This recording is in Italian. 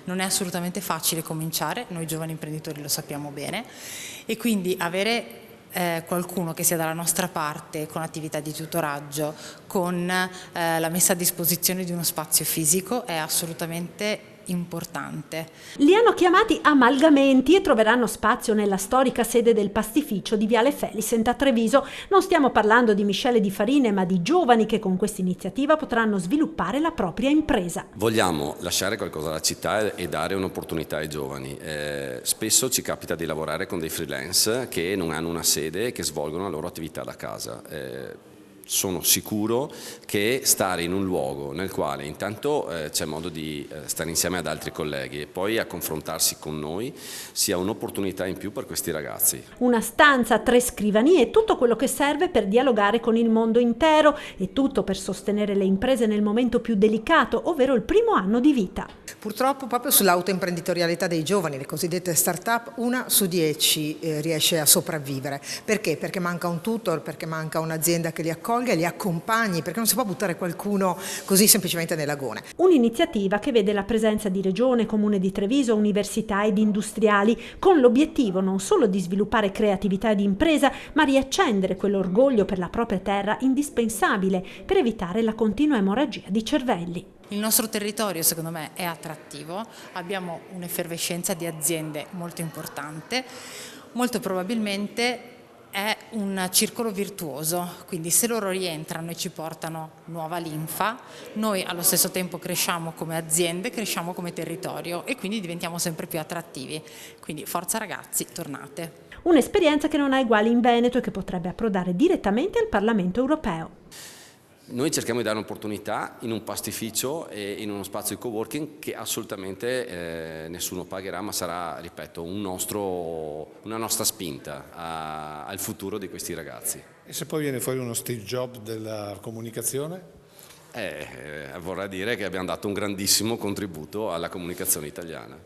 Non è assolutamente facile cominciare, noi giovani imprenditori lo sappiamo bene, e quindi avere qualcuno che sia dalla nostra parte con attività di tutoraggio, con la messa a disposizione di uno spazio fisico è assolutamente importante. Li hanno chiamati amalgamenti e troveranno spazio nella storica sede del pastificio di Viale Felicent a Treviso. Non stiamo parlando di miscele di farine, ma di giovani che con questa iniziativa potranno sviluppare la propria impresa. Vogliamo lasciare qualcosa alla città e dare un'opportunità ai giovani. Spesso ci capita di lavorare con dei freelance che non hanno una sede e che svolgono la loro attività da casa. Sono sicuro che stare in un luogo nel quale intanto c'è modo di stare insieme ad altri colleghi e poi a confrontarsi con noi sia un'opportunità in più per questi ragazzi. Una stanza, 3 scrivanie, tutto quello che serve per dialogare con il mondo intero e tutto per sostenere le imprese nel momento più delicato, ovvero il primo anno di vita. Purtroppo proprio sull'autoimprenditorialità dei giovani, le cosiddette start-up, 1 su 10 riesce a sopravvivere. Perché? Perché manca un tutor, perché manca un'azienda che li accolga e li accompagni, perché non si può buttare qualcuno così semplicemente nel lagone. Un'iniziativa che vede la presenza di Regione, Comune di Treviso, università ed industriali, con l'obiettivo non solo di sviluppare creatività di impresa, ma riaccendere quell'orgoglio per la propria terra indispensabile per evitare la continua emorragia di cervelli. Il nostro territorio secondo me è attrattivo, abbiamo un'effervescenza di aziende molto importante, molto probabilmente è un circolo virtuoso, quindi se loro rientrano e ci portano nuova linfa, noi allo stesso tempo cresciamo come aziende, cresciamo come territorio e quindi diventiamo sempre più attrattivi. Quindi forza ragazzi, tornate. Un'esperienza che non ha eguali in Veneto e che potrebbe approdare direttamente al Parlamento europeo. Noi cerchiamo di dare un'opportunità in un pastificio e in uno spazio di coworking che assolutamente nessuno pagherà, ma sarà, ripeto, una nostra spinta al futuro di questi ragazzi. E se poi viene fuori uno Steve Jobs della comunicazione? Vorrà dire che abbiamo dato un grandissimo contributo alla comunicazione italiana.